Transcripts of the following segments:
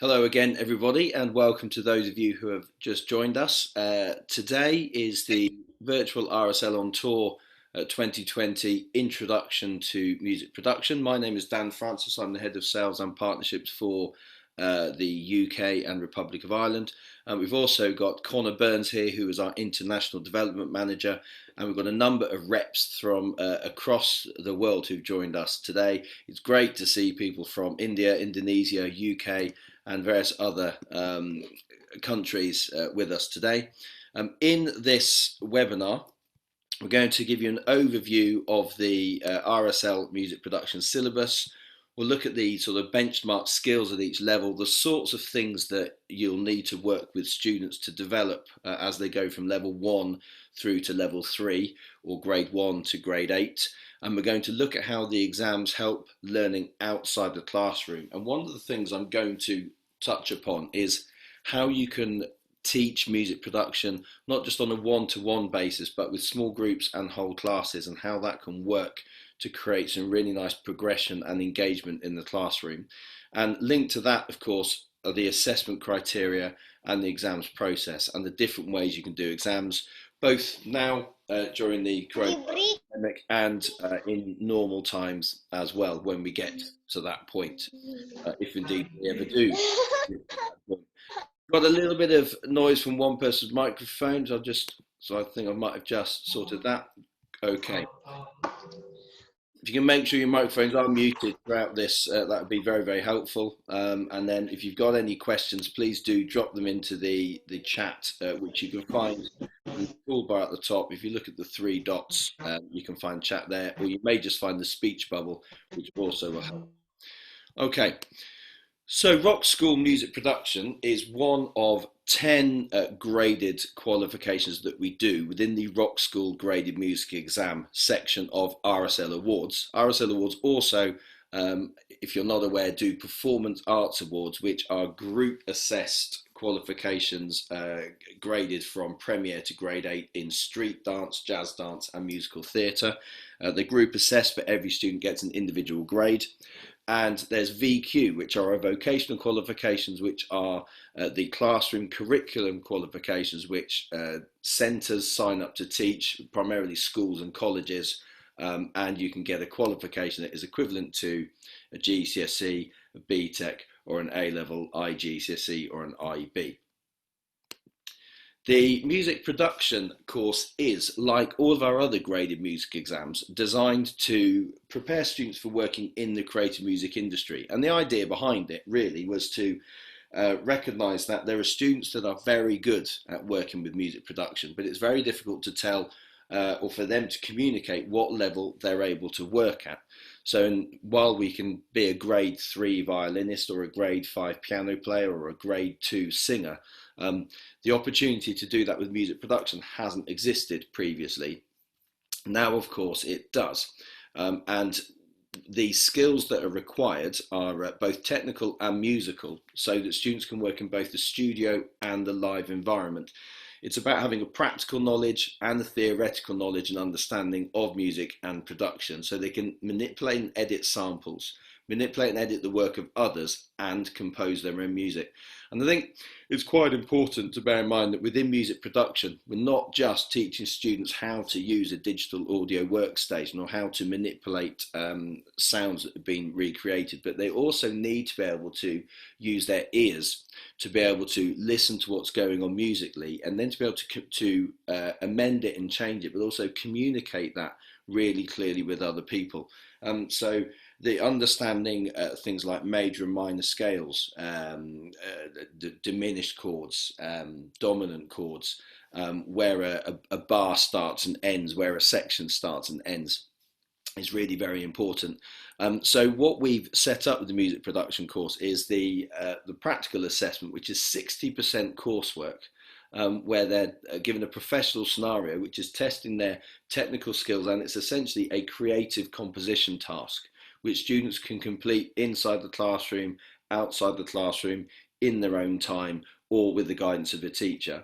Hello again, everybody, and welcome to those of you who have just joined us. Today is the virtual RSL on Tour 2020 Introduction to Music Production. My name is Dan Francis. I'm the Head of Sales and Partnerships for the UK and Republic of Ireland. We've also got Connor Burns here, who is our International Development Manager, and we've got a number of reps from across the world who've joined us today. It's great to see people from India, Indonesia, UK, and various other countries with us today. In this webinar, we're going to give you an overview of the RSL Music Production syllabus. We'll look at the sort of benchmark skills at each level, the sorts of things that you'll need to work with students to develop as they go from level 1 through to level 3 or grade 1 to grade 8. And we're going to look at how the exams help learning outside the classroom. And one of the things I'm going to touch upon is how you can teach music production, not just on a one-to-one basis, but with small groups and whole classes, and how that can work to create some really nice progression and engagement in the classroom. And linked to that, of course, are the assessment criteria and the exams process and the different ways you can do exams, both now during the corona pandemic and in normal times as well, when we get to that point, if indeed we ever do. Got a little bit of noise from one person's microphone, so I think I might have just sorted that. Okay. If you can make sure your microphones are muted throughout this, that would be very, very helpful. And then if you've got any questions, please do drop them into the chat, which you can find in the toolbar at the top. If you look at the three dots, you can find chat there, or you may just find the speech bubble, which also will help. Okay. So Rockschool Music Production is one of 10 graded qualifications that we do within the Rockschool Graded Music Exam section of RSL Awards. RSL Awards also, if you're not aware, do Performance Arts Awards, which are group assessed qualifications graded from Premier to Grade 8 in street dance, jazz dance and musical theatre. The group assessed for every student gets an individual grade. And there's VQ, which are our vocational qualifications, which are the classroom curriculum qualifications, which centres sign up to teach, primarily schools and colleges, and you can get a qualification that is equivalent to a GCSE, a BTEC, or an A-level IGCSE or an IB. The music production course is, like all of our other graded music exams, designed to prepare students for working in the creative music industry. And the idea behind it really was to recognise that there are students that are very good at working with music production, but it's very difficult to tell or for them to communicate what level they're able to work at. So while we can be a grade 3 violinist or a grade 5 piano player or a grade 2 singer, the opportunity to do that with music production hasn't existed previously. Now, of course, it does. And the skills that are required are both technical and musical, so that students can work in both the studio and the live environment. It's about having a practical knowledge and a theoretical knowledge and understanding of music and production, so they can manipulate and edit samples, manipulate and edit the work of others, and compose their own music. And I think it's quite important to bear in mind that within music production, we're not just teaching students how to use a digital audio workstation or how to manipulate sounds that have been recreated, but they also need to be able to use their ears to be able to listen to what's going on musically, and then to be able to amend it and change it, but also communicate that really clearly with other people. So the understanding things like major and minor scales, the diminished chords, dominant chords, where a bar starts and ends, where a section starts and ends, is really very important. So what we've set up with the music production course is the practical assessment, which is 60% coursework, where they're given a professional scenario, which is testing their technical skills, and it's essentially a creative composition task, which students can complete inside the classroom, outside the classroom, in their own time, or with the guidance of a teacher.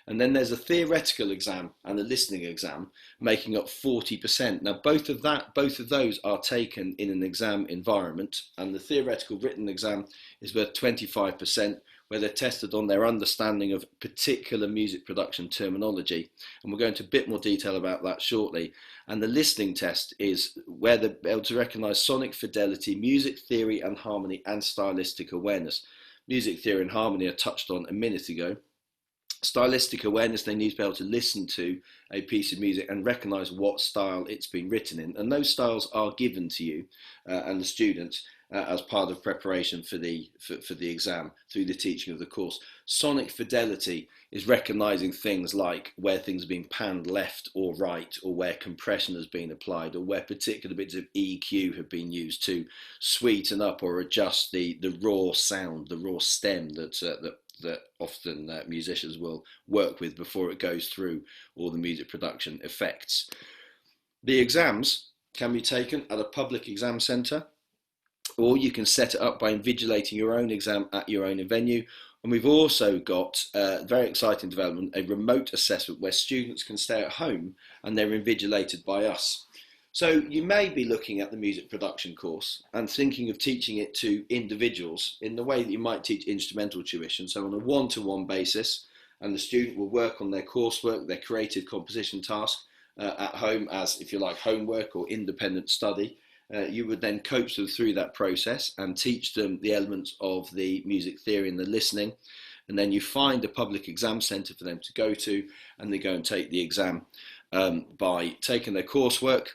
And then there's a theoretical exam and a listening exam, making up 40%. Now, both of those are taken in an exam environment, and the theoretical written exam is worth 25%, where they're tested on their understanding of particular music production terminology. And we'll go into a bit more detail about that shortly. And the listening test is where they're able to recognise sonic fidelity, music theory and harmony, and stylistic awareness. Music theory and harmony are touched on a minute ago. Stylistic awareness, they need to be able to listen to a piece of music and recognise what style it's been written in. And those styles are given to you and the students as part of preparation for the exam through the teaching of the course. Sonic fidelity is recognising things like where things are being panned left or right, or where compression has been applied, or where particular bits of EQ have been used to sweeten up or adjust the raw sound, the raw stem that often musicians will work with before it goes through all the music production effects. The exams can be taken at a public exam centre, or you can set it up by invigilating your own exam at your own venue. And we've also got a very exciting development, a remote assessment where students can stay at home and they're invigilated by us. So you may be looking at the music production course and thinking of teaching it to individuals in the way that you might teach instrumental tuition, so on a one-to-one basis, and the student will work on their coursework, their creative composition task at home as, if you like, homework or independent study. You would then coach them through that process and teach them the elements of the music theory and the listening. And then you find a public exam centre for them to go to, and they go and take the exam by taking their coursework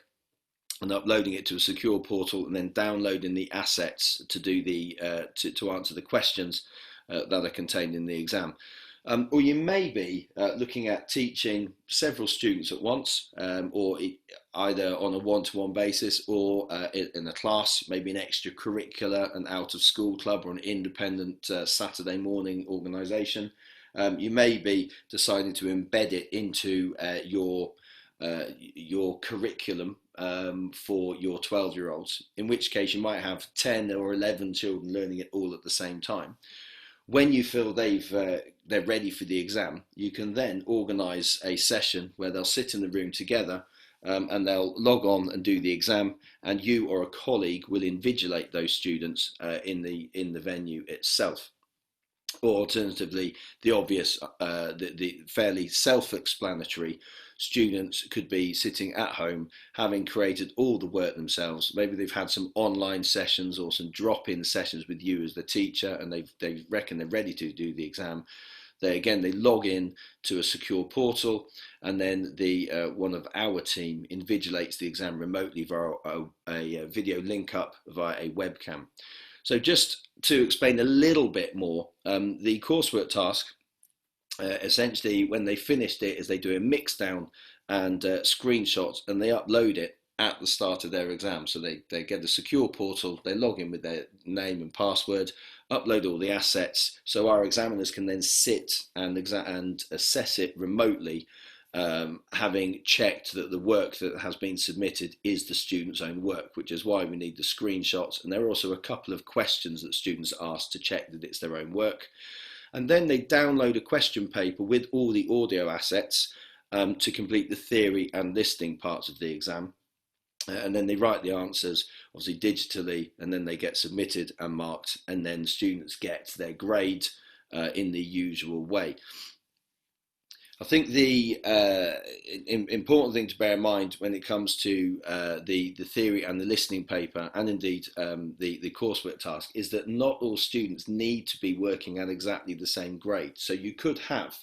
and uploading it to a secure portal, and then downloading the assets to do to answer the questions that are contained in the exam. Or you may be looking at teaching several students at once, or either on a one-to-one basis or in a class, maybe an extracurricular, an out-of-school club, or an independent Saturday morning organisation. You may be deciding to embed it into your curriculum for your 12-year-olds, in which case you might have 10 or 11 children learning it all at the same time. When you feel they're ready for the exam, you can then organise a session where they'll sit in the room together and they'll log on and do the exam, and you or a colleague will invigilate those students in the venue itself. Or alternatively, the obvious, the fairly self-explanatory, students could be sitting at home having created all the work themselves. Maybe they've had some online sessions or some drop-in sessions with you as the teacher, and they reckon they're ready to do the exam. They log in to a secure portal, and then one of our team invigilates the exam remotely via a video link up via a webcam. So just to explain a little bit more, the coursework task, essentially when they finished it, is they do a mix down and screenshots, and they upload it at the start of their exam. So they get a secure portal, they log in with their name and password, upload all the assets, so our examiners can then sit and assess it remotely, having checked that the work that has been submitted is the student's own work, which is why we need the screenshots. And there are also a couple of questions that students ask to check that it's their own work. And then they download a question paper with all the audio assets to complete the theory and listening parts of the exam. And then they write the answers, obviously digitally, and then they get submitted and marked, and then students get their grade in the usual way. I think the important thing to bear in mind when it comes to the theory and the listening paper, and indeed the coursework task, is that not all students need to be working at exactly the same grade. So you could have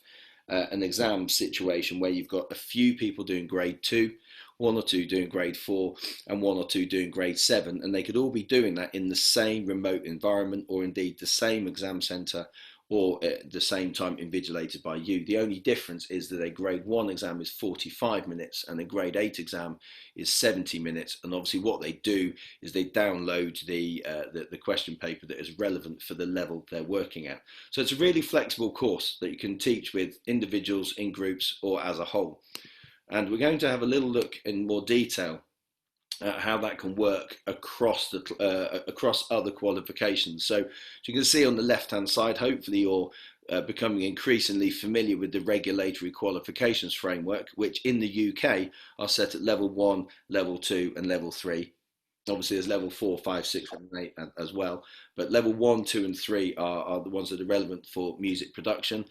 an exam situation where you've got a few people doing grade 2, 1 or 2 doing grade 4, and 1 or 2 doing grade 7, and they could all be doing that in the same remote environment, or indeed the same exam centre, or at the same time invigilated by you. The only difference is that a grade 1 exam is 45 minutes and a grade 8 exam is 70 minutes. And obviously what they do is they download the question paper that is relevant for the level they're working at. So it's a really flexible course that you can teach with individuals, in groups, or as a whole. And we're going to have a little look in more detail how that can work across across other qualifications. So as you can see on the left hand side, hopefully you're becoming increasingly familiar with the regulatory qualifications framework, which in the UK are set at level 1, level 2 and level 3. Obviously there's level 4, 5, 6 and 8 as well, but level 1, 2 and 3 are the ones that are relevant for music production.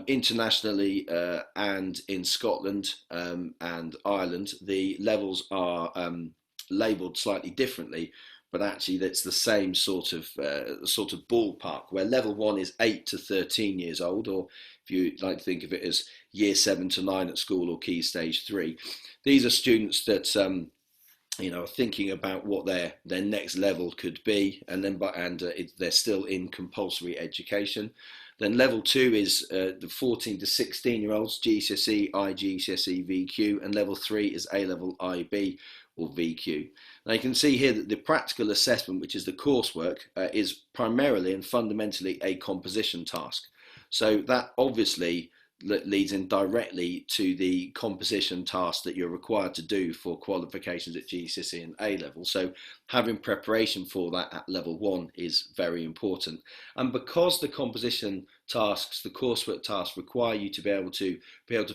Internationally and in Scotland and Ireland, the levels are labelled slightly differently, but actually that's the same sort of ballpark, where level 1 is 8 to 13 years old, or if you like to think of it as year 7 to 9 at school, or key stage 3. These are students that thinking about what their next level could be, and they're still in compulsory education. Then level 2 is the 14 to 16-year-olds, GCSE, IGCSE, VQ, and level 3 is A-level, IB, or VQ. Now you can see here that the practical assessment, which is the coursework, is primarily and fundamentally a composition task. So that obviously leads in directly to the composition task that you're required to do for qualifications at GCSE and A level. So having preparation for that at level 1 is very important. And because the composition tasks, the coursework tasks, require you to be able to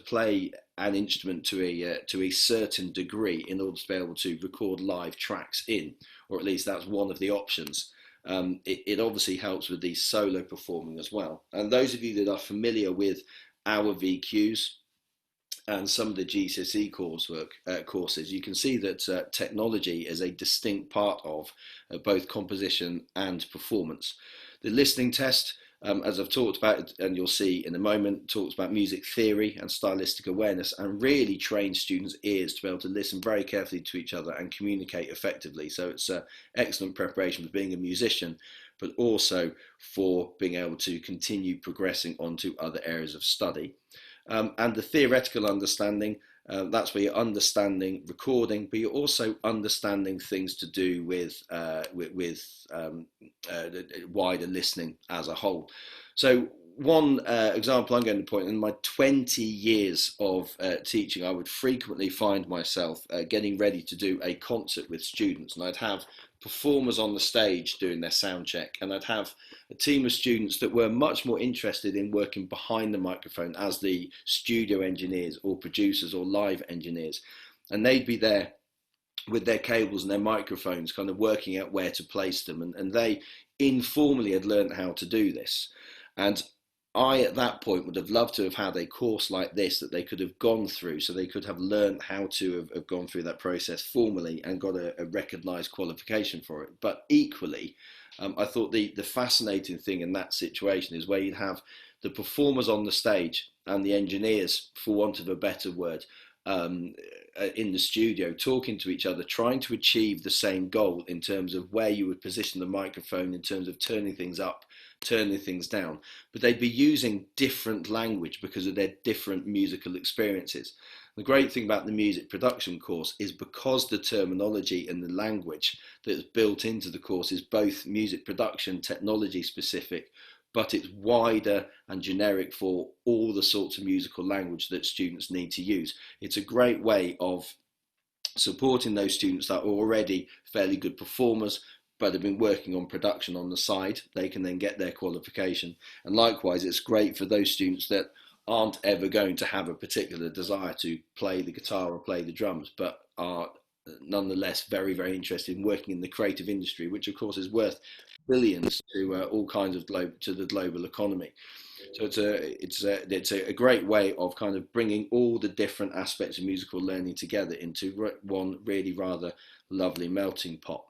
play an instrument to a certain degree in order to be able to record live tracks in, or at least that's one of the options. It obviously helps with the solo performing as well. And those of you that are familiar with our VQs and some of the GCSE courses, you can see that technology is a distinct part of both composition and performance. The listening test, as I've talked about, and you'll see in a moment, talks about music theory and stylistic awareness, and really trains students' ears to be able to listen very carefully to each other and communicate effectively. So it's excellent preparation for being a musician, but also for being able to continue progressing onto other areas of study. And the theoretical understanding, that's where you're understanding recording, but you're also understanding things to do with wider listening as a whole. So one example I'm going to point, in my 20 years of teaching, I would frequently find myself getting ready to do a concert with students, and I'd have performers on the stage doing their sound check, and I'd have a team of students that were much more interested in working behind the microphone as the studio engineers or producers or live engineers, and they'd be there with their cables and their microphones kind of working out where to place them, and they informally had learned how to do this. And I, at that point, would have loved to have had a course like this that they could have gone through, so they could have learned how to have gone through that process formally and got a recognised qualification for it. But equally, I thought the fascinating thing in that situation is where you'd have the performers on the stage and the engineers, for want of a better word, in the studio, talking to each other, trying to achieve the same goal in terms of where you would position the microphone, in terms of turning things up, turning things down, but they'd be using different language because of their different musical experiences. The great thing about the music production course is because the terminology and the language that's built into the course is both music production technology specific, but it's wider and generic for all the sorts of musical language that students need to use. It's a great way of supporting those students that are already fairly good performers but have been working on production on the side. They can then get their qualification. And likewise, it's great for those students that aren't ever going to have a particular desire to play the guitar or play the drums, but are nonetheless very, very interested in working in the creative industry, which of course is worth billions to all kinds of to the global economy. So it's a great way of kind of bringing all the different aspects of musical learning together into one really rather lovely melting pot.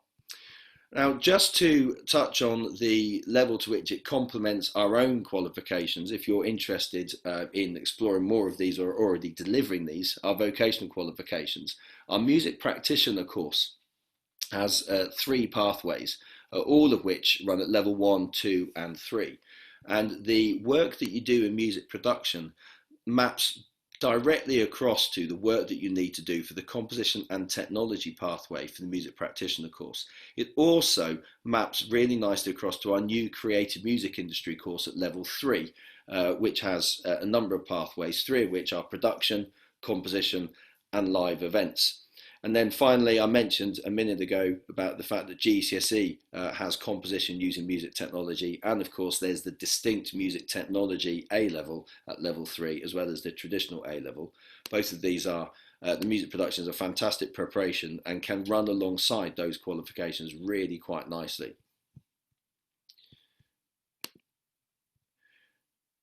Now, just to touch on the level to which it complements our own qualifications, if you're interested in exploring more of these or already delivering these, our vocational qualifications, our music practitioner course has 3 pathways, all of which run at level 1, 2 and 3. And the work that you do in music production maps directly across to the work that you need to do for the composition and technology pathway for the music practitioner course. It also maps really nicely across to our new creative music industry course at level 3, which has a number of pathways, 3 of which are production, composition and live events. And then finally, I mentioned a minute ago about the fact that GCSE has composition using music technology. And of course, there's the distinct music technology A level at level 3, as well as the traditional A level. Both of these are, the music production is a fantastic preparation and can run alongside those qualifications really quite nicely.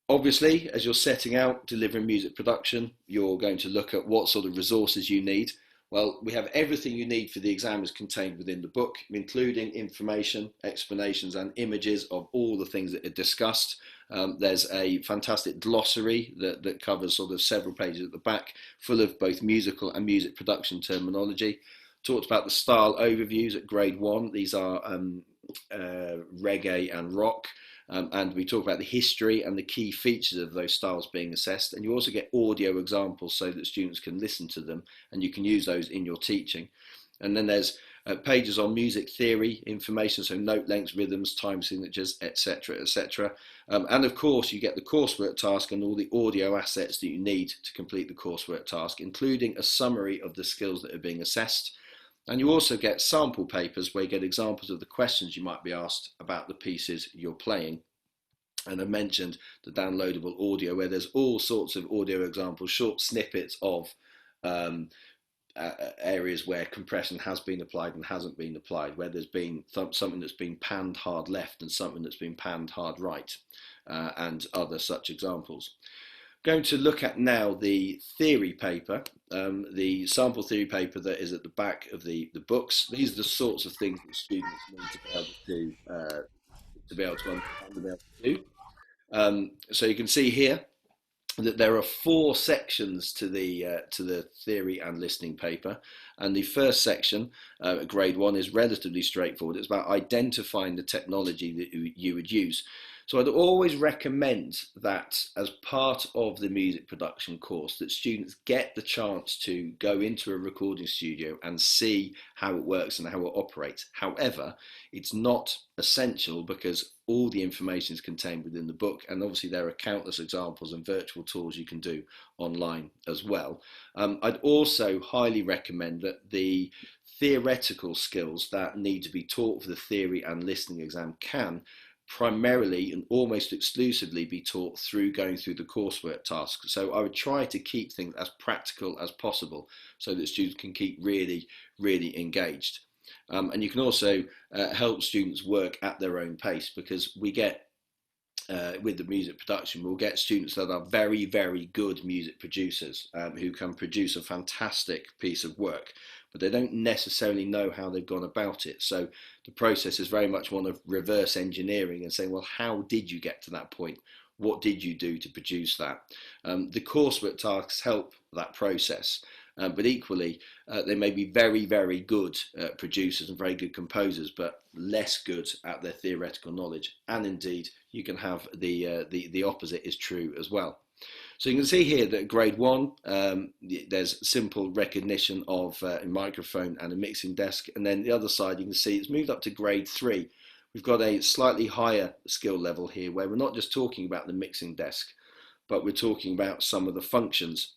Obviously, as you're setting out delivering music production, you're going to look at what sort of resources you need. Well, we have everything you need for the exam is contained within the book, including information, explanations and images of all the things that are discussed. There's a fantastic glossary that covers sort of several pages at the back, full of both musical and music production terminology. Talked about the style overviews at grade 1. These are reggae and rock. And we talk about the history and the key features of those styles being assessed. And you also get audio examples so that students can listen to them and you can use those in your teaching. And then there's pages on music theory information, so note lengths, rhythms, time signatures, etc., etc. And of course, you get the coursework task and all the audio assets that you need to complete the coursework task, including a summary of the skills that are being assessed. And you also get sample papers where you get examples of the questions you might be asked about the pieces you're playing. And I mentioned the downloadable audio where there's all sorts of audio examples, short snippets of areas where compression has been applied and hasn't been applied, where there's been something that's been panned hard left and something that's been panned hard right, and other such examples. Going to look at now the theory paper, the sample theory paper that is at the back of the books. These are the sorts of things that students need to be able to understand and be able to do. So you can see here that there are 4 sections to the theory and listening paper, and the first section, grade 1, is relatively straightforward. It's about identifying the technology that you would use. So I'd always recommend that as part of the music production course that students get the chance to go into a recording studio and see how it works and how it operates. However, it's not essential because all the information is contained within the book, and obviously there are countless examples and virtual tours you can do online as well. I'd also highly recommend that the theoretical skills that need to be taught for the theory and listening exam can primarily and almost exclusively be taught through going through the coursework tasks. So I would try to keep things as practical as possible so that students can keep really, really engaged. And you can also help students work at their own pace, because we get with the music production, we'll get students that are very, very good music producers who can produce a fantastic piece of work, but they don't necessarily know how they've gone about it. So the process is very much one of reverse engineering and saying, well, how did you get to that point? What did you do to produce that? The coursework tasks help that process. But equally, they may be very, very good producers and very good composers, but less good at their theoretical knowledge. And indeed, you can have the opposite is true as well. So you can see here that grade 1, there's simple recognition of a microphone and a mixing desk. And then the other side, you can see it's moved up to grade 3. We've got a slightly higher skill level here where we're not just talking about the mixing desk, but we're talking about some of the functions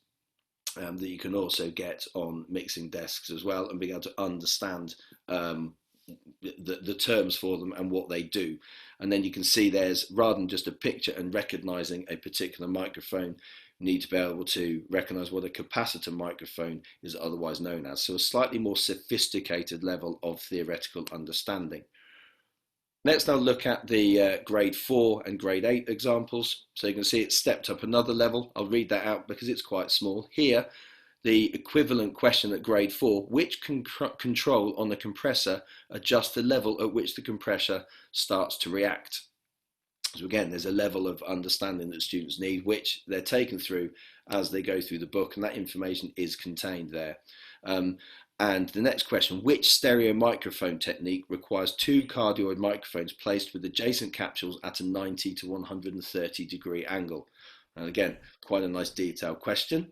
that you can also get on mixing desks as well, and being able to understand the terms for them and what they do. And then you can see there's, rather than just a picture and recognizing a particular microphone, you need to be able to recognize what a capacitor microphone is otherwise known as. So a slightly more sophisticated level of theoretical understanding. Let's now look at the grade 4 and grade 8 examples. So you can see it's stepped up another level. I'll read that out because it's quite small. Here, the equivalent question at grade 4, which control on the compressor adjusts the level at which the compressor starts to react? So again, there's a level of understanding that students need, which they're taken through as they go through the book, and that information is contained there. And the next question, which stereo microphone technique requires 2 cardioid microphones placed with adjacent capsules at a 90 to 130 degree angle? And again, quite a nice detailed question.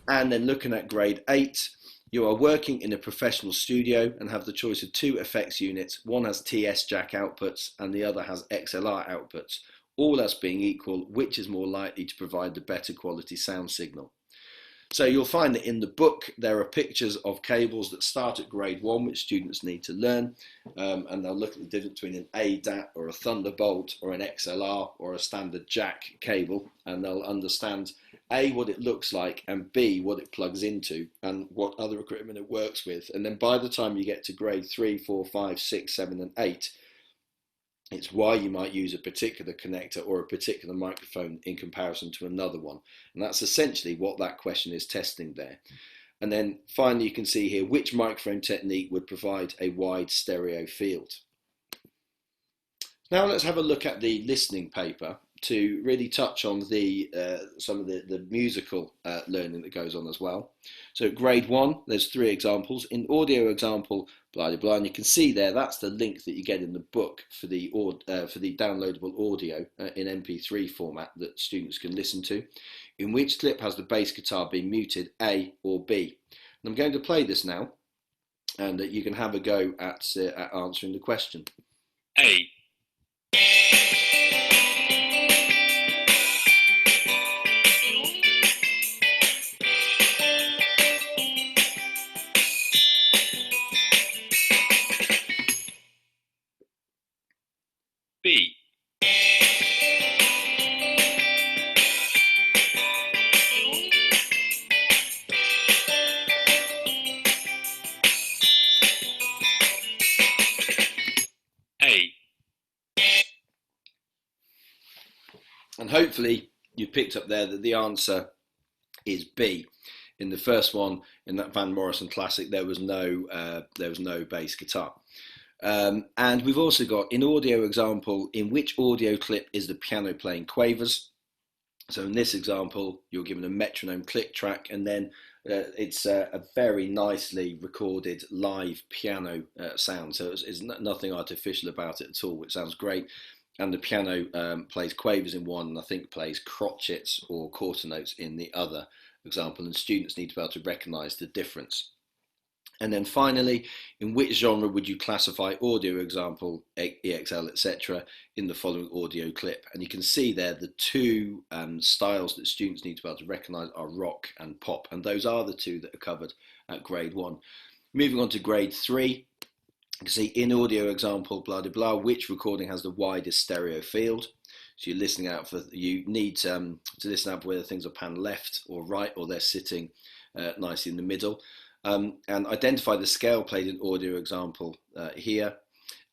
And then looking at grade 8, you are working in a professional studio and have the choice of 2 effects units. One has TS jack outputs and the other has XLR outputs. All else being equal, which is more likely to provide the better quality sound signal? So you'll find that in the book there are pictures of cables that start at grade 1, which students need to learn, and they'll look at the difference between an ADAT or a Thunderbolt or an XLR or a standard jack cable, and they'll understand A, what it looks like, and B, what it plugs into and what other equipment it works with. And then by the time you get to grade 3, 4, 5, 6, 7 and 8, it's why you might use a particular connector or a particular microphone in comparison to another one. And that's essentially what that question is testing there. And then finally, you can see here which microphone technique would provide a wide stereo field. Now let's have a look at the listening paper to really touch on the some of the musical learning that goes on as well. So at grade 1, there's 3 examples. In audio example, blah, blah, blah, and you can see there, that's the link that you get in the book for the downloadable audio in MP3 format that students can listen to. In which clip has the bass guitar been muted, A or B? And I'm going to play this now, and you can have a go at answering the question. A. B. A. And hopefully you picked up there that the answer is B. In the first one, in that Van Morrison classic, there was no bass guitar. And we've also got, in audio example, in which audio clip is the piano playing quavers? So in this example, you're given a metronome click track, and then it's a very nicely recorded live piano sound. So it's nothing artificial about it at all, which sounds great. And the piano plays quavers in one, and I think plays crotchets or quarter notes in the other example, and students need to be able to recognise the difference. And then finally, in which genre would you classify audio example, EXL, etc., in the following audio clip? And you can see there the 2 styles that students need to be able to recognise are rock and pop, and those are the 2 that are covered at grade 1. Moving on to grade 3, you can see in audio example, blah, blah, blah, which recording has the widest stereo field? So you're listening out for, you need to listen out for whether things are panned left or right, or they're sitting nicely in the middle. And identify the scale played in audio example here,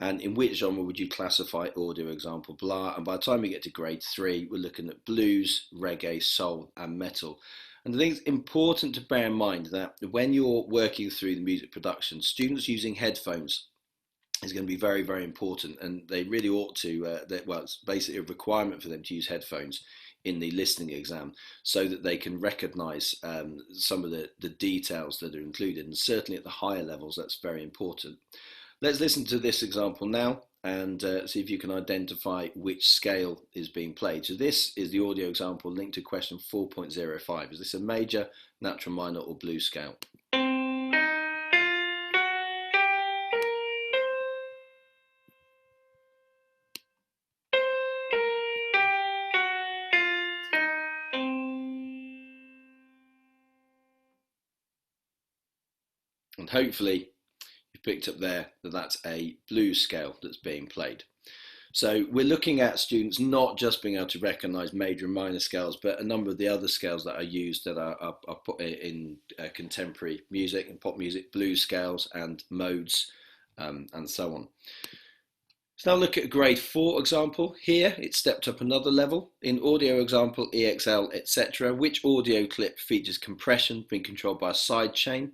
and in which genre would you classify audio example, blah. And by the time we get to grade 3, we're looking at blues, reggae, soul and metal. And I think it's important to bear in mind that when you're working through the music production, students using headphones is going to be very, very important, and they really ought to, well, it's basically a requirement for them to use headphones in the listening exam so that they can recognise some of the details that are included, and certainly at the higher levels that's very important. Let's listen to this example now and see if you can identify which scale is being played. So this is the audio example linked to question 4.05. Is this a major, natural minor or blues scale? And hopefully you've picked up there that that's a blues scale that's being played. So we're looking at students not just being able to recognise major and minor scales, but a number of the other scales that are used that are put in contemporary music and pop music, blues scales and modes and so on. So now look at a grade 4 example. Here it's stepped up another level. In audio example, EXL, etc., which audio clip features compression being controlled by a side chain?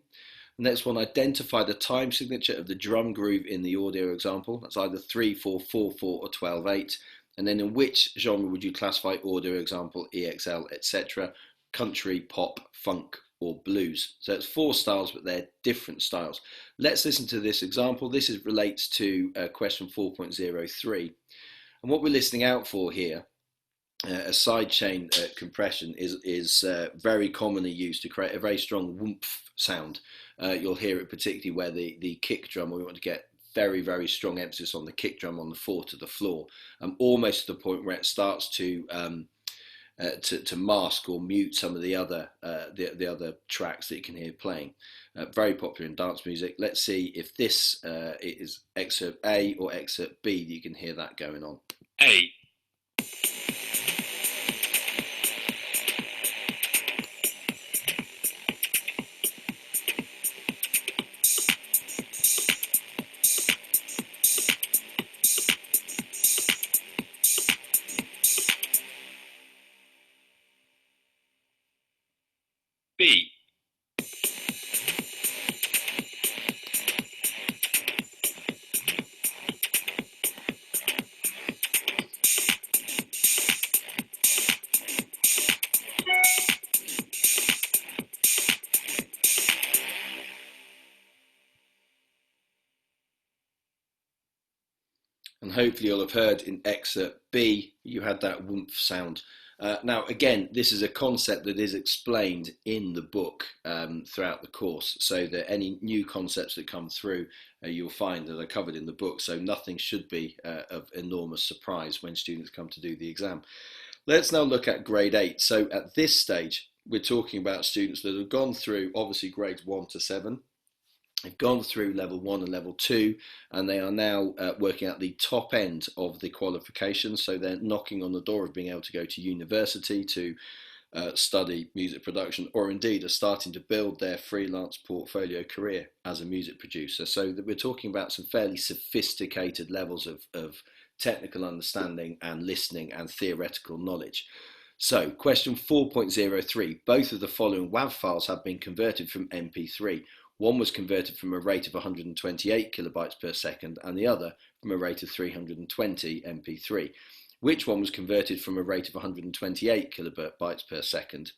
Next one, identify the time signature of the drum groove in the audio example. That's either 3/4/4/4 or 12/8. And then in which genre would you classify audio example, EXL, etc.? Country, pop, funk, or blues. So it's 4 styles, but they're different styles. Let's listen to this example. This relates to question 4.03. And what we're listening out for here, a sidechain compression is very commonly used to create a very strong whoomph sound. You'll hear it particularly where the kick drum, we want to get very, very strong emphasis on the kick drum on the 4 to the floor, almost to the point where it starts to to mask or mute some of the other tracks that you can hear playing. Very popular in dance music. Let's see if this is excerpt A or excerpt B that you can hear that going on. A. B. And hopefully you'll have heard in excerpt B, you had that whoomph sound. Now, again, this is a concept that is explained in the book throughout the course, so that any new concepts that come through, you'll find that are covered in the book, so nothing should be of enormous surprise when students come to do the exam. Let's now look at grade 8. So at this stage, we're talking about students that have gone through, obviously, grades 1 to 7. They've gone through level 1 and level 2, and they are now working at the top end of the qualifications. So they're knocking on the door of being able to go to university to study music production, or indeed are starting to build their freelance portfolio career as a music producer. So that we're talking about some fairly sophisticated levels of technical understanding and listening and theoretical knowledge. So question 4.03, both of the following WAV files have been converted from MP3. One was converted from a rate of 128 kilobytes per second and the other from a rate of 320 MP3. Which one was converted from a rate of 128 kilobytes per second?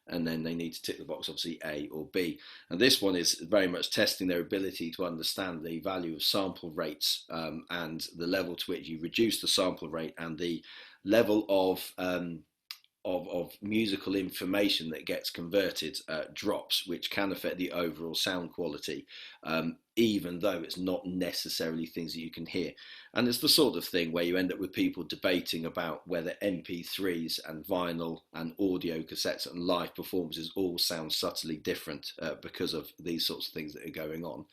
And then they need to tick the box, obviously A or B. And this one is very much testing their ability to understand the value of sample rates and the level to which you reduce the sample rate and the level of musical information that gets converted drops, which can affect the overall sound quality, even though it's not necessarily things that you can hear. And it's the sort of thing where you end up with people debating about whether MP3s and vinyl and audio cassettes and live performances all sound subtly different because of these sorts of things that are going on.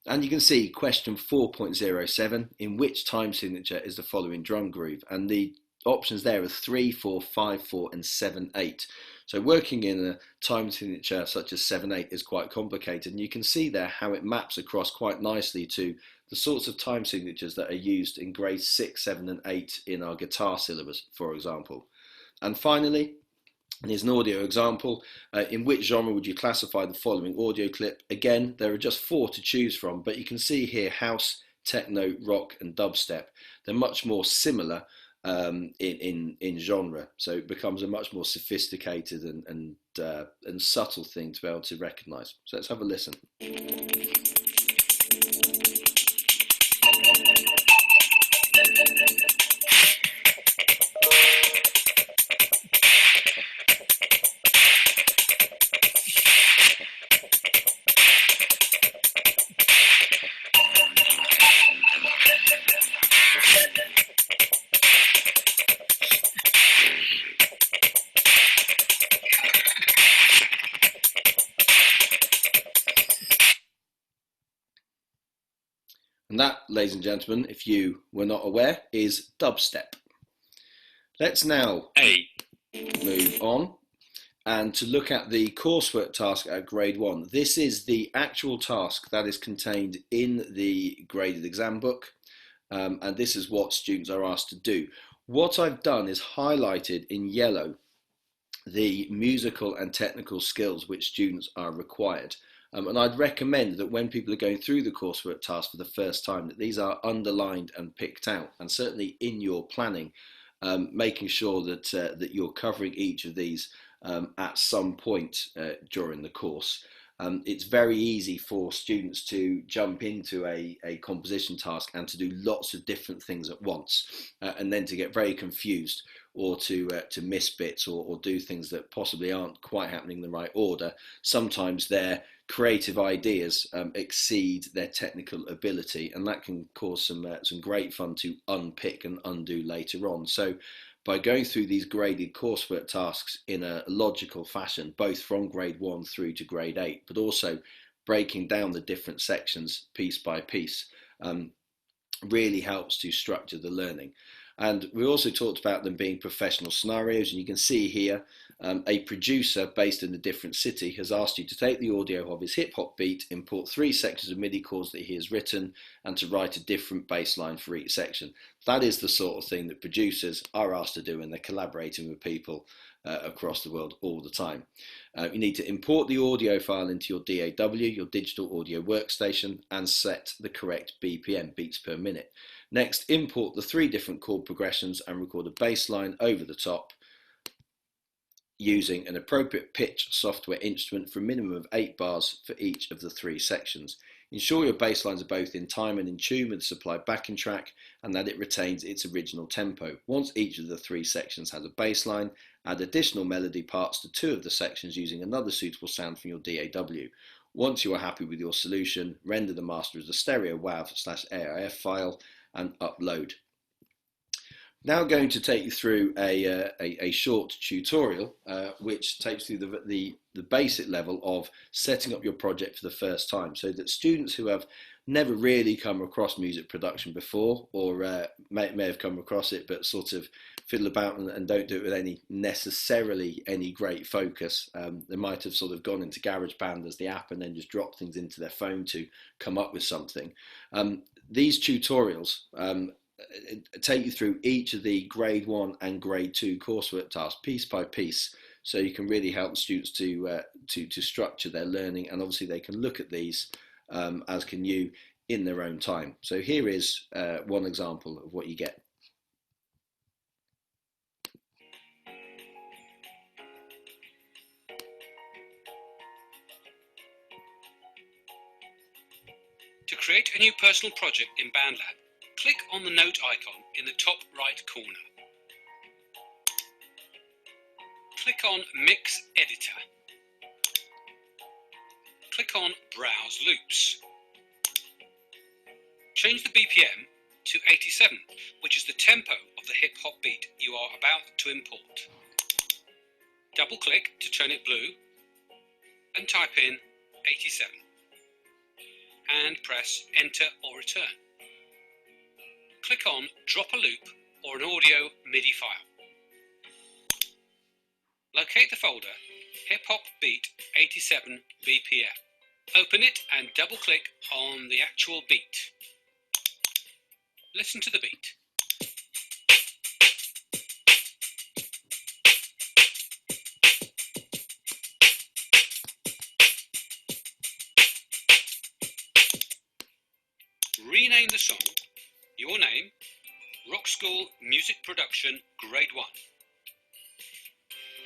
And you can see question 4.07, in which time signature is the following drum groove? And the options there are 3, 4, 5, 4 and 7, 8. So working in a time signature such as 7, 8 is quite complicated, and you can see there how it maps across quite nicely to the sorts of time signatures that are used in grades 6, 7 and 8 in our guitar syllabus, for example. And finally, here's an audio example. In which genre would you classify the following audio clip? Again, there are just 4 to choose from, but you can see here house, techno, rock and dubstep. They're much more similar in genre, so it becomes a much more sophisticated and subtle thing to be able to recognise. So let's have a listen. And that, ladies and gentlemen, if you were not aware, is dubstep. Let's now move on and to look at the coursework task at grade 1. This is the actual task that is contained in the graded exam book, and this is what students are asked to do. What I've done is highlighted in yellow the musical and technical skills which students are required. And I'd recommend that when people are going through the coursework task for the first time, that these are underlined and picked out, and certainly in your planning, making sure that that you're covering each of these at some point during the course. It's very easy for students to jump into a composition task and to do lots of different things at once, and then to get very confused or to miss bits or do things that possibly aren't quite happening in the right order. Sometimes their creative ideas exceed their technical ability, and that can cause some great fun to unpick and undo later on. So by going through these graded coursework tasks in a logical fashion, both from grade 1 through to grade 8, but also breaking down the different sections piece by piece, really helps to structure the learning. And we also talked about them being professional scenarios, and you can see here a producer based in a different city has asked you to take the audio of his hip hop beat, import 3 sections of MIDI chords that he has written, and to write a different bass line for each section. That is the sort of thing that producers are asked to do, and they're collaborating with people across the world all the time. You need to import the audio file into your DAW, your digital audio workstation, and set the correct BPM, beats per minute. Next, import the 3 different chord progressions and record a bass line over the top using an appropriate pitch software instrument for a minimum of 8 bars for each of the 3 sections. Ensure your bass lines are both in time and in tune with the supplied backing track, and that it retains its original tempo. Once each of the 3 sections has a bass line, add additional melody parts to 2 of the sections using another suitable sound from your DAW. Once you are happy with your solution, render the master as a stereo WAV/AIF file and upload. Now I'm going to take you through a short tutorial which takes you through the basic level of setting up your project for the first time, so that students who have never really come across music production before, or may have come across it but sort of fiddle about and don't do it with necessarily any great focus. They might have sort of gone into GarageBand as the app and then just dropped things into their phone to come up with something. These tutorials take you through each of the grade 1 and grade 2 coursework tasks piece by piece, so you can really help students to structure their learning, and obviously they can look at these as can you in their own time. So here is one example of what you get. To create a new personal project in BandLab, click on the note icon in the top right corner. Click on Mix Editor. Click on Browse Loops. Change the BPM to 87, which is the tempo of the hip-hop beat you are about to import. Double-click to turn it blue and type in 87 and press Enter or Return. Click on Drop a Loop or an audio MIDI file. Locate the folder Hip Hop Beat 87 BPM. Open it and double-click on the actual beat. Listen to the beat. Rename the song, your name, Rockschool Music Production Grade 1.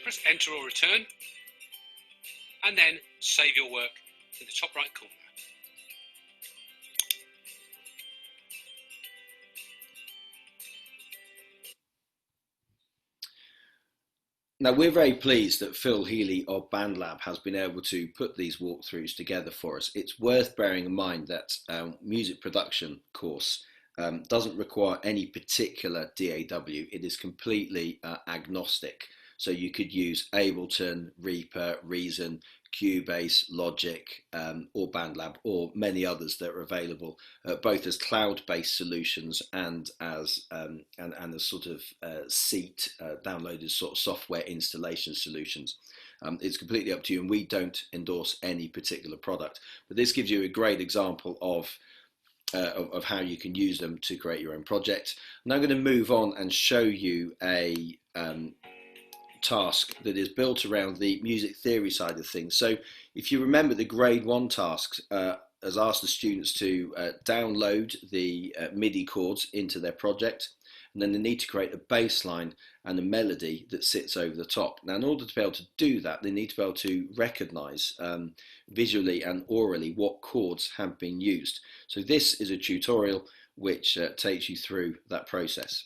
Press Enter or Return, and then save your work in the top right corner. Now, we're very pleased that Phil Healy of BandLab has been able to put these walkthroughs together for us. It's worth bearing in mind that music production course doesn't require any particular DAW. It is completely agnostic. So you could use Ableton, Reaper, Reason, Cubase, Logic, or BandLab, or many others that are available, both as cloud-based solutions and as sort of seat downloaded sort of software installation solutions. It's completely up to you, and we don't endorse any particular product. But this gives you a great example of how you can use them to create your own project. Now I'm going to move on and show you a task that is built around the music theory side of things. So if you remember, the grade 1 tasks has asked the students to download the MIDI chords into their project, and then they need to create a bass line and a melody that sits over the top. Now, in order to be able to do that, they need to be able to recognize visually and orally what chords have been used. So this is a tutorial which takes you through that process.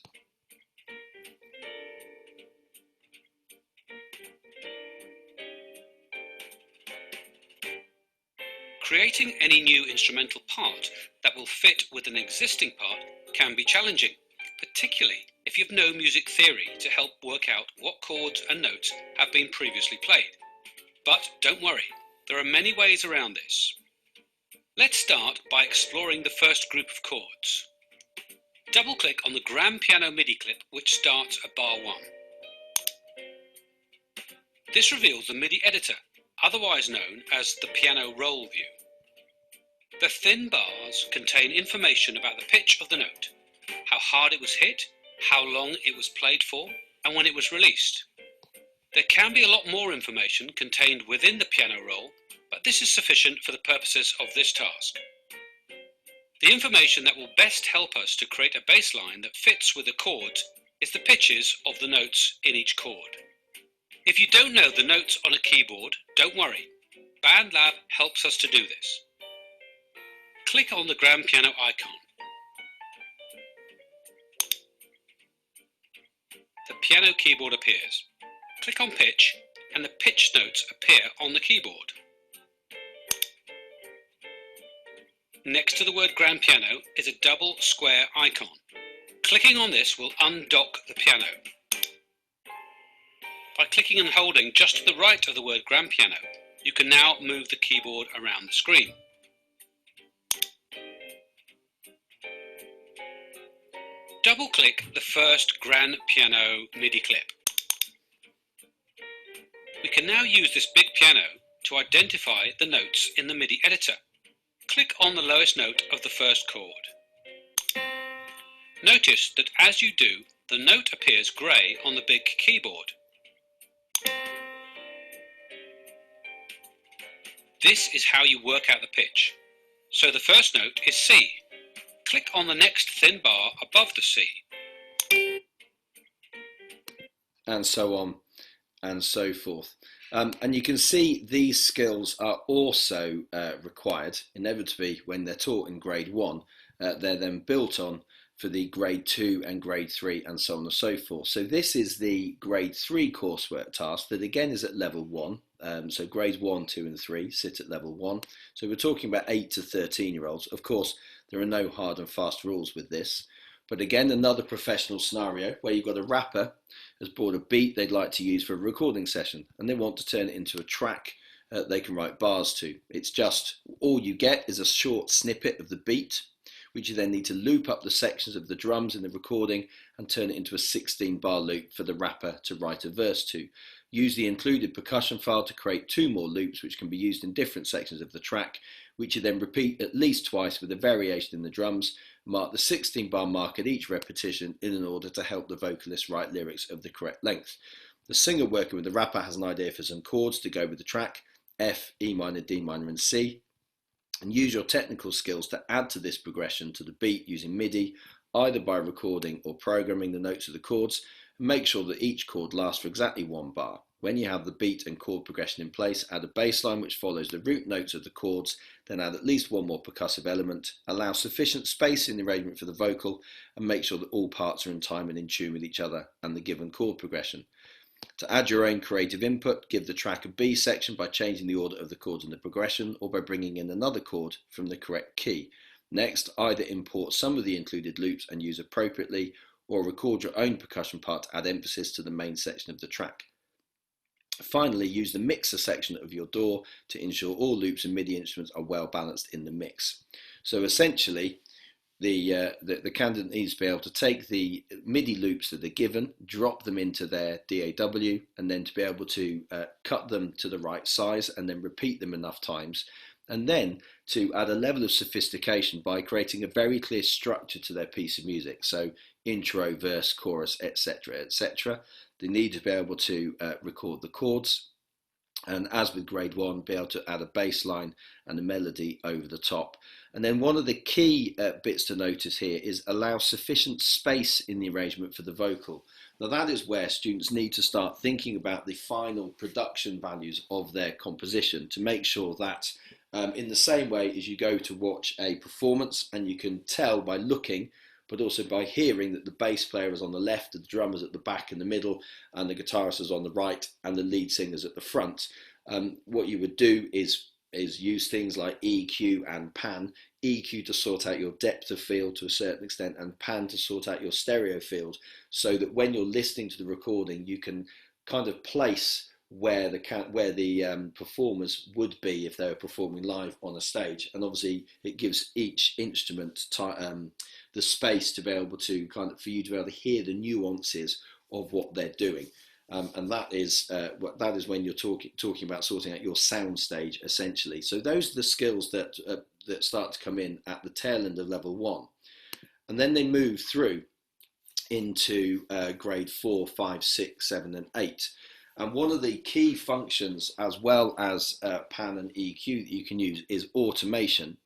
Creating any new instrumental part that will fit with an existing part can be challenging, particularly if you have no music theory to help work out what chords and notes have been previously played. But don't worry, there are many ways around this. Let's start by exploring the first group of chords. Double-click on the grand piano MIDI clip which starts at bar 1. This reveals the MIDI editor, otherwise known as the piano roll view. The thin bars contain information about the pitch of the note, how hard it was hit, how long it was played for, and when it was released. There can be a lot more information contained within the piano roll, but this is sufficient for the purposes of this task. The information that will best help us to create a bass line that fits with the chords is the pitches of the notes in each chord. If you don't know the notes on a keyboard, don't worry. BandLab helps us to do this. Click on the grand piano icon. The piano keyboard appears. Click on pitch and the pitch notes appear on the keyboard. Next to the word grand piano is a double square icon. Clicking on this will undock the piano. By clicking and holding just to the right of the word grand piano, you can now move the keyboard around the screen. Double-click the first grand piano MIDI clip. We can now use this big piano to identify the notes in the MIDI editor. Click on the lowest note of the first chord. Notice that as you do, the note appears grey on the big keyboard. This is how you work out the pitch. So the first note is C. Click on the next thin bar above the C. And so on and so forth. And you can see these skills are also required, inevitably, when they're taught in grade 1. They're then built on for the grade 2 and grade 3 and so on and so forth. So this is the grade 3 coursework task that again is at level 1. So grades 1, 2 and 3 sit at level 1. So we're talking about 8 to 13-year-olds. Of course, there are no hard and fast rules with this. But again, another professional scenario where you've got a rapper has bought a beat they'd like to use for a recording session and they want to turn it into a track they can write bars to. It's just, all you get is a short snippet of the beat, which you then need to loop up the sections of the drums in the recording and turn it into a 16-bar loop for the rapper to write a verse to. Use the included percussion file to create 2 more loops which can be used in different sections of the track, which you then repeat at least twice with a variation in the drums. Mark the 16-bar mark at each repetition in order to help the vocalist write lyrics of the correct length. The singer working with the rapper has an idea for some chords to go with the track, F, E minor, D minor and C, and use your technical skills to add to this progression to the beat using MIDI, either by recording or programming the notes of the chords, and make sure that each chord lasts for exactly 1 bar. When you have the beat and chord progression in place, add a bass line which follows the root notes of the chords, then add at least 1 more percussive element, allow sufficient space in the arrangement for the vocal, and make sure that all parts are in time and in tune with each other and the given chord progression. To add your own creative input, give the track a B section by changing the order of the chords in the progression or by bringing in another chord from the correct key. Next, either import some of the included loops and use appropriately, or record your own percussion part to add emphasis to the main section of the track. Finally, use the mixer section of your DAW to ensure all loops and MIDI instruments are well balanced in the mix. So essentially, the candidate needs to be able to take the MIDI loops that are given, drop them into their DAW, and then to be able to cut them to the right size and then repeat them enough times, and then to add a level of sophistication by creating a very clear structure to their piece of music. So intro, verse, chorus, etc., etc. They need to be able to record the chords, and as with grade 1, be able to add a bass line and a melody over the top. And then one of the key bits to notice here is allow sufficient space in the arrangement for the vocal. Now that is where students need to start thinking about the final production values of their composition to make sure that in the same way as you go to watch a performance and you can tell by looking but also by hearing that the bass player is on the left, the drummers at the back and the middle, and the guitarist is on the right, and the lead singers at the front. What you would do is is use things like EQ and pan. EQ to sort out your depth of field to a certain extent, and pan to sort out your stereo field, so that when you're listening to the recording, you can kind of place where the performers would be if they were performing live on a stage. And obviously, it gives each instrument the space to be able to for you to be able to hear the nuances of what they're doing. And that is when you're talking about sorting out your sound stage, essentially. So those are the skills that start to come in at the tail end of level 1, and then they move through into grade 4, 5, 6, 7, and 8. And one of the key functions, as well as pan and EQ, that you can use is automation.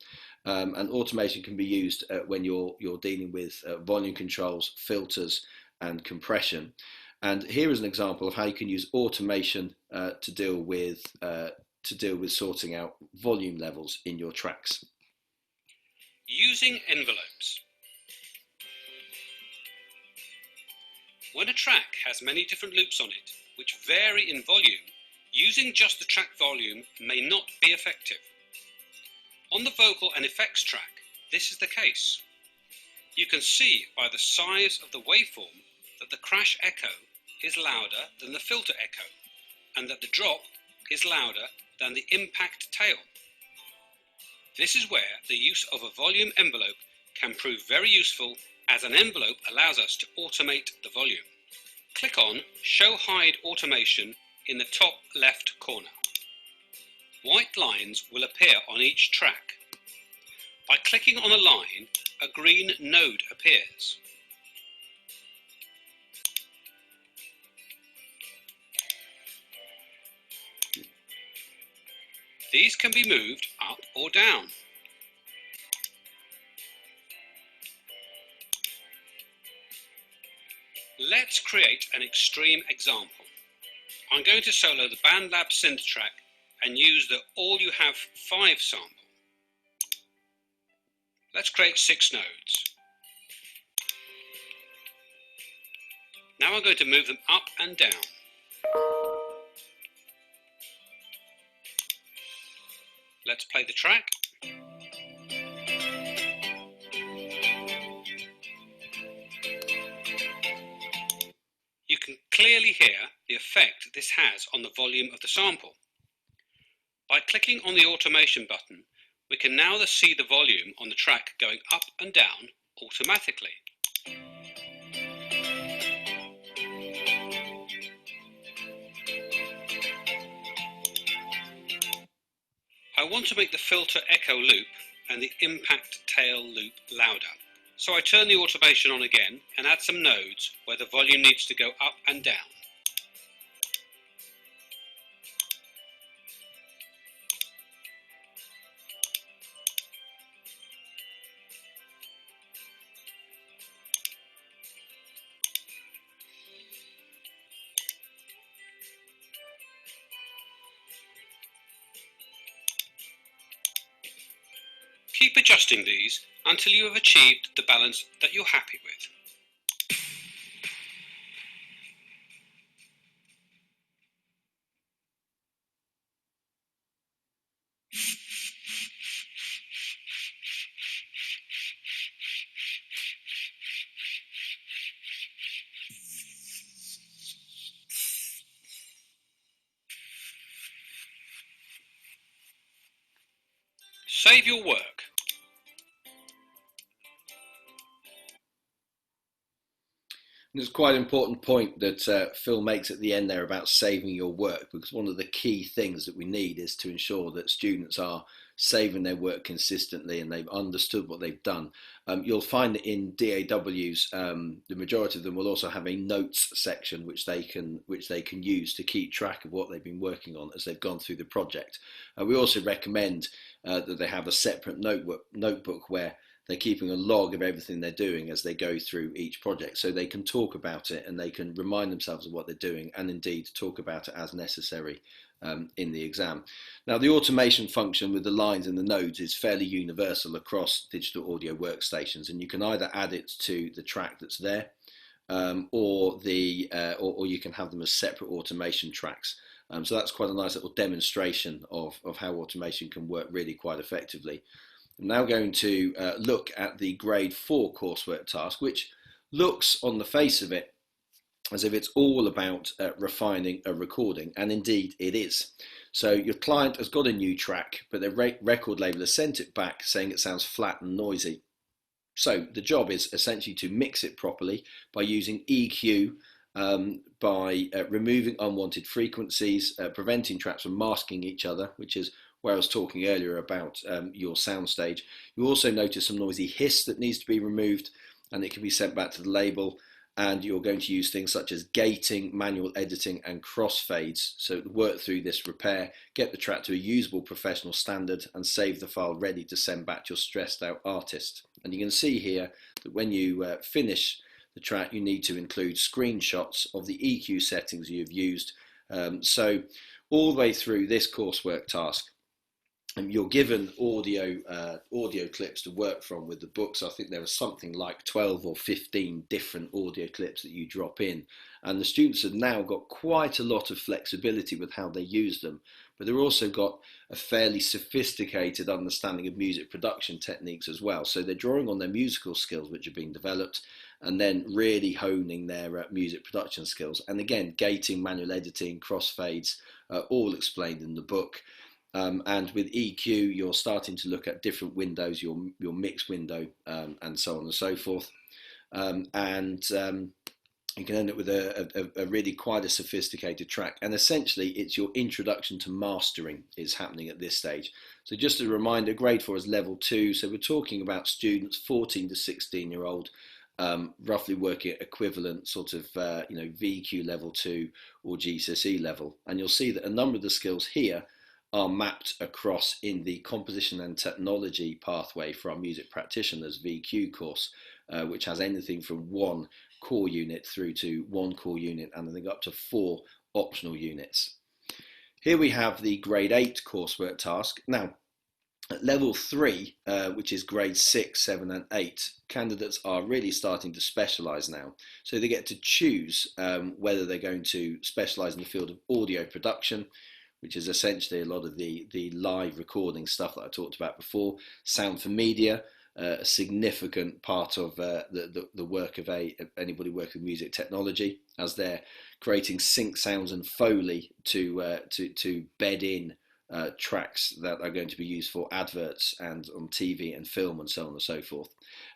And automation can be used when you're dealing with volume controls, filters, and compression. And here is an example of how you can use automation to deal with sorting out volume levels in your tracks. Using envelopes. When a track has many different loops on it, which vary in volume, using just the track volume may not be effective. On the vocal and effects track, this is the case. You can see by the size of the waveform that the crash echo is louder than the filter echo, and that the drop is louder than the impact tail. This is where the use of a volume envelope can prove very useful, as an envelope allows us to automate the volume. Click on Show Hide Automation in the top left corner. White lines will appear on each track. By clicking on a line, a green node appears. These can be moved up or down. Let's create an extreme example. I'm going to solo the BandLab synth track and use the All You Have 5 sample. Let's create 6 nodes. Now I'm going to move them up and down. Let's play the track. You can clearly hear the effect this has on the volume of the sample. By clicking on the automation button, we can now see the volume on the track going up and down automatically. I want to make the filter echo loop and the impact tail loop louder. So I turn the automation on again and add some nodes where the volume needs to go up and down. Keep adjusting these until you have achieved the balance that you're happy with. Save your work. And it's quite an important point that Phil makes at the end there about saving your work, because one of the key things that we need is to ensure that students are saving their work consistently and they've understood what they've done. You'll find that in DAWs, the majority of them will also have a notes section which they can use to keep track of what they've been working on as they've gone through the project. We also recommend that they have a separate notebook where they're keeping a log of everything they're doing as they go through each project, so they can talk about it and they can remind themselves of what they're doing, and indeed talk about it as necessary in the exam. Now, the automation function with the lines and the nodes is fairly universal across digital audio workstations, and you can either add it to the track that's there, or you can have them as separate automation tracks. So that's quite a nice little demonstration of how automation can work really quite effectively. I'm now going to look at the grade 4 coursework task, which looks on the face of it as if it's all about refining a recording, and indeed it is. So your client has got a new track, but their record label has sent it back saying it sounds flat and noisy. So the job is essentially to mix it properly by using EQ, by removing unwanted frequencies, preventing tracks from masking each other, which is where I was talking earlier about your soundstage. You also notice some noisy hiss that needs to be removed, and it can be sent back to the label. And you're going to use things such as gating, manual editing, and crossfades. So work through this repair, get the track to a usable professional standard, and save the file ready to send back to your stressed out artist. And you can see here that when you finish the track, you need to include screenshots of the EQ settings you've used. So all the way through this coursework task, you're given audio clips to work from with the books. I think there are something like 12 or 15 different audio clips that you drop in, and the students have now got quite a lot of flexibility with how they use them, but they've also got a fairly sophisticated understanding of music production techniques as well. So they're drawing on their musical skills which are being developed, and then really honing their music production skills. And again, gating, manual editing, crossfades, all explained in the book. And with EQ, you're starting to look at different windows, your mix window, and so on and so forth. You can end up with a really quite a sophisticated track. And essentially, it's your introduction to mastering is happening at this stage. So just a reminder, grade 4 is level 2. So we're talking about students 14 to 16-year-old, roughly working at equivalent sort of VQ level 2 or GCSE level. And you'll see that a number of the skills here are mapped across in the composition and technology pathway for our music practitioners VQ course, which has anything from 1 core unit through to 1 core unit, and I think up to 4 optional units. Here we have the grade 8 coursework task. Now, at level 3, which is grade 6, 7 and 8, candidates are really starting to specialise now. So they get to choose whether they're going to specialise in the field of audio production, which is essentially a lot of the live recording stuff that I talked about before. Sound for media, a significant part of the work of anybody working with music technology, as they're creating sync sounds and Foley to bed in tracks that are going to be used for adverts and on TV and film and so on and so forth.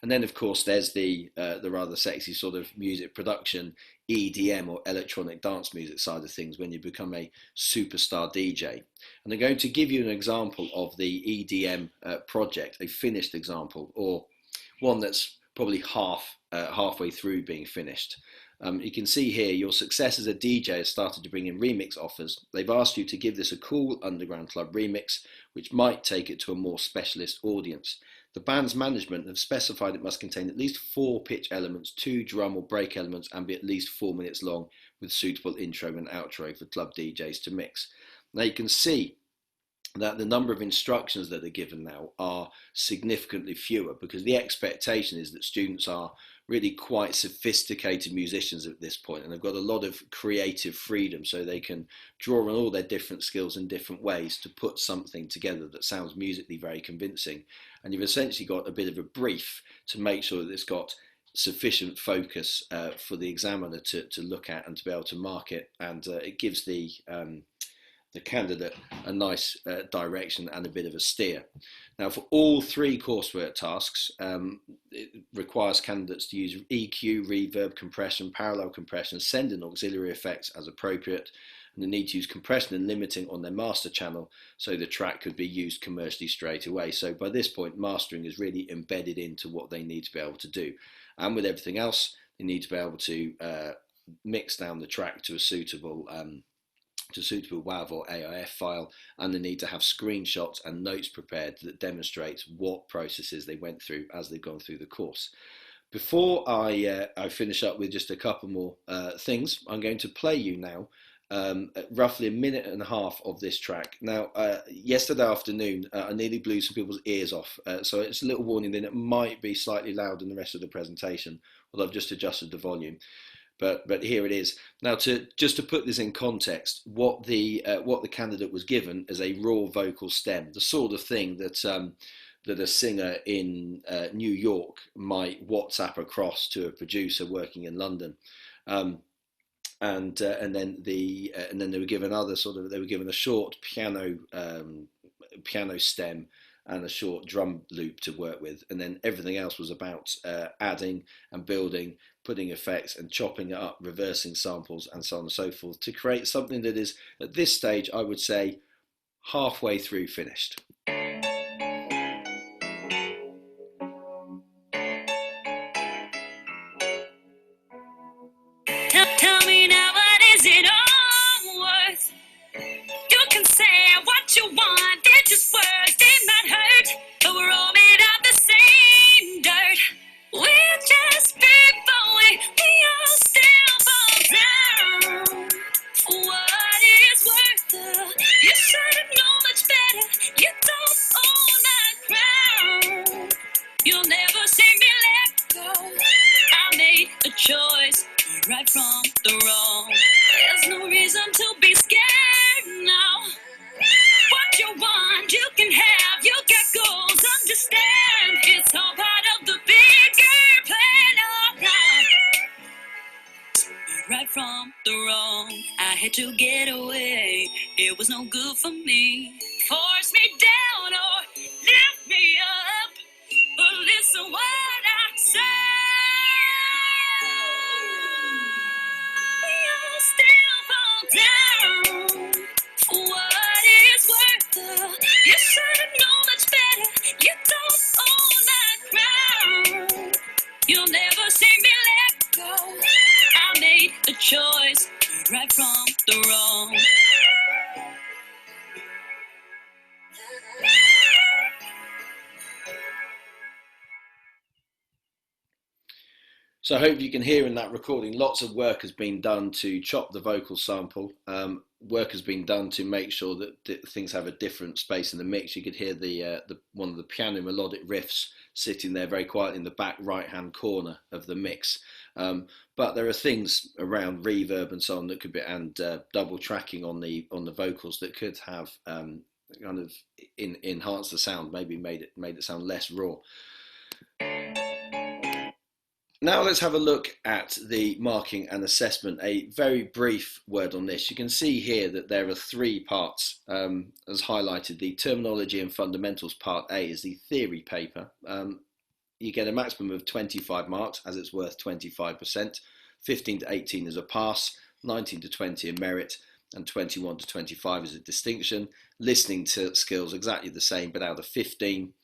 And then of course there's the rather sexy sort of music production, EDM or electronic dance music side of things when you become a superstar DJ. And I'm going to give you an example of the EDM project, a finished example, or one that's probably halfway through being finished. You can see here your success as a DJ has started to bring in remix offers. They've asked you to give this a cool underground club remix, which might take it to a more specialist audience. The band's management have specified it must contain at least 4 pitch elements, 2 drum or break elements, and be at least 4 minutes long, with suitable intro and outro for club DJs to mix. Now you can see that the number of instructions that are given now are significantly fewer, because the expectation is that students are really quite sophisticated musicians at this point, and they've got a lot of creative freedom, so they can draw on all their different skills in different ways to put something together that sounds musically very convincing. And you've essentially got a bit of a brief to make sure that it's got sufficient focus for the examiner to look at and to be able to market, and it gives the candidate a nice direction and a bit of a steer. Now, for all 3 coursework tasks, it requires candidates to use EQ, reverb, compression, parallel compression, send in auxiliary effects as appropriate, and they need to use compression and limiting on their master channel so the track could be used commercially straight away. So by this point, mastering is really embedded into what they need to be able to do. And with everything else, they need to be able to mix down the track to a suitable WAV or AIF file, and they need to have screenshots and notes prepared that demonstrates what processes they went through as they've gone through the course. Before I finish up with just a couple more things, I'm going to play you now roughly a minute and a half of this track. Now, yesterday afternoon, I nearly blew some people's ears off, so it's a little warning that it might be slightly louder than the rest of the presentation, although I've just adjusted the volume. But here it is. Now, just to put this in context, what the candidate was given as a raw vocal stem, the sort of thing that that a singer in New York might WhatsApp across to a producer working in London. And then they were given a short piano stem and a short drum loop to work with, and then everything else was about adding and building, putting effects and chopping it up, reversing samples, and so on and so forth, to create something that is, at this stage, I would say, halfway through finished. Tell me now, what is it all worth? You can say what you want, they're just words, they might hurt, but we're all made of the same dirt. We're just people, we all still fall down. What it is worth, you should have known much better. You don't own that crown. You'll never see me let go. I made a choice, right from the wrong. There's no reason to be scared now. What you want, you can have. You got goals, understand. It's all part of the bigger plan. Right from the wrong, I had to get away. It was no good for me. Force me down or lift me up, but listen what I say. We all still fall down. What it is worth, you should have known much better. You don't own that crown. You'll never see me let go. I made a choice, right from the wrong. So I hope you can hear in that recording, lots of work has been done to chop the vocal sample. Work has been done to make sure that things have a different space in the mix. You could hear the one of the piano melodic riffs sitting there very quietly in the back right-hand corner of the mix. But there are things around reverb and so on that could be, and double tracking on the vocals that could have kind of enhanced the sound, maybe made it sound less raw. Now let's have a look at the marking and assessment. A very brief word on this. You can see here that there are three parts as highlighted. The terminology and fundamentals part A is the theory paper. You get a maximum of 25 marks as it's worth 25%. 15 to 18 is a pass, 19 to 20 a merit, and 21 to 25 is a distinction. Listening to skills exactly the same but out of 15.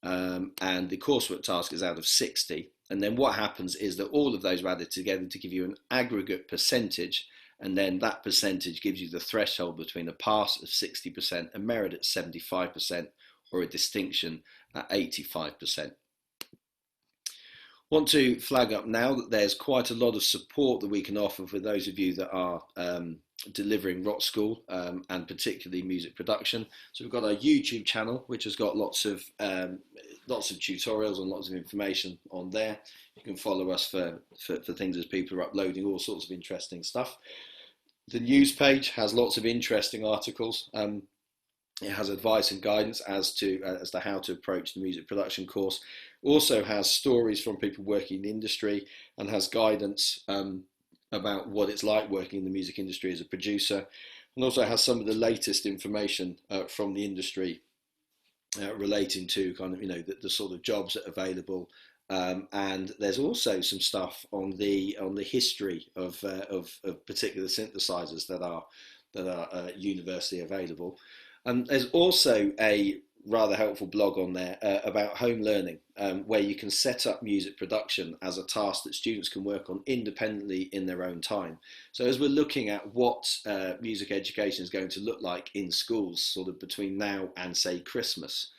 And the coursework task is out of 60. And then what happens is that all of those are added together to give you an aggregate percentage, and then that percentage gives you the threshold between a pass of 60%, a merit at 75%, or a distinction at 85%. Want to flag up now that there's quite a lot of support that we can offer for those of you that are delivering Rockschool and particularly music production. So we've got our YouTube channel, which has got lots of tutorials and lots of information on there. You can follow us for things as people are uploading all sorts of interesting stuff. The news page has lots of interesting articles. It has advice and guidance as to how to approach the music production course. Also has stories from people working in the industry and has guidance about what it's like working in the music industry as a producer, and also has some of the latest information from the industry relating to kind of the sort of jobs that are available, and there's also some stuff on the history of particular synthesizers that are universally available. And there's also a rather helpful blog on there about home learning, where you can set up music production as a task that students can work on independently in their own time. So as we're looking at what music education is going to look like in schools sort of between now and say Christmas,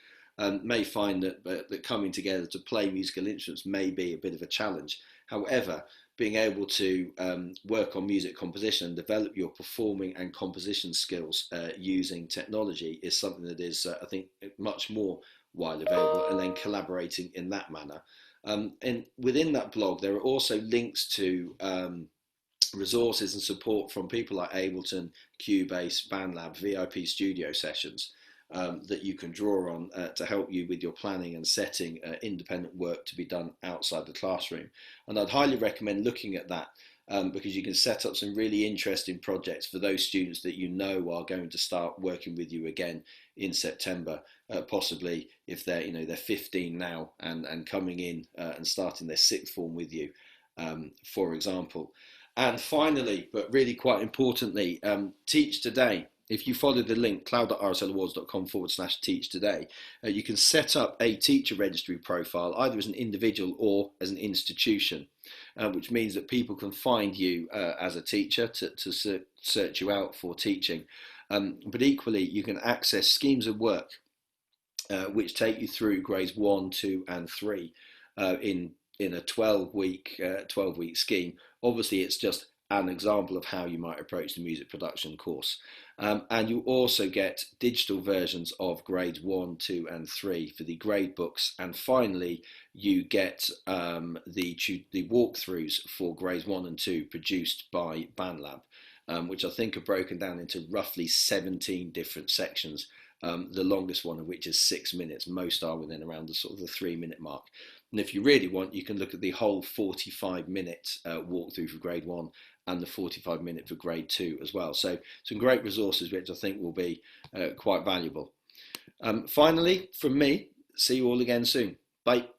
may find that coming together to play musical instruments may be a bit of a challenge. However, being able to work on music composition and develop your performing and composition skills using technology is something that is, I think, much more widely available, and then collaborating in that manner. And within that blog, there are also links to resources and support from people like Ableton, Cubase, BandLab, VIP studio sessions that you can draw on to help you with your planning and setting independent work to be done outside the classroom. And I'd highly recommend looking at that because you can set up some really interesting projects for those students that you know are going to start working with you again in September, possibly if they're, they're 15 now and coming in and starting their sixth form with you, for example. And finally, but really quite importantly, Teach Today. If you follow the link, cloud.rslawards.com/teach today, you can set up a teacher registry profile, either as an individual or as an institution, which means that people can find you as a teacher to search you out for teaching. But equally, you can access schemes of work which take you through grades 1, 2 and 3 in a 12-week scheme. Obviously, it's just an example of how you might approach the music production course. And you also get digital versions of grades 1, 2 and 3 for the grade books. And finally, you get the walkthroughs for grades 1 and 2 produced by BandLab, which I think are broken down into roughly 17 different sections. The longest one of which is 6 minutes. Most are within around the sort of the 3-minute mark. And if you really want, you can look at the whole 45-minute walkthrough for grade 1 and the 45-minute for grade 2 as well. So some great resources which I think will be quite valuable. Finally, from me, see you all again soon. Bye.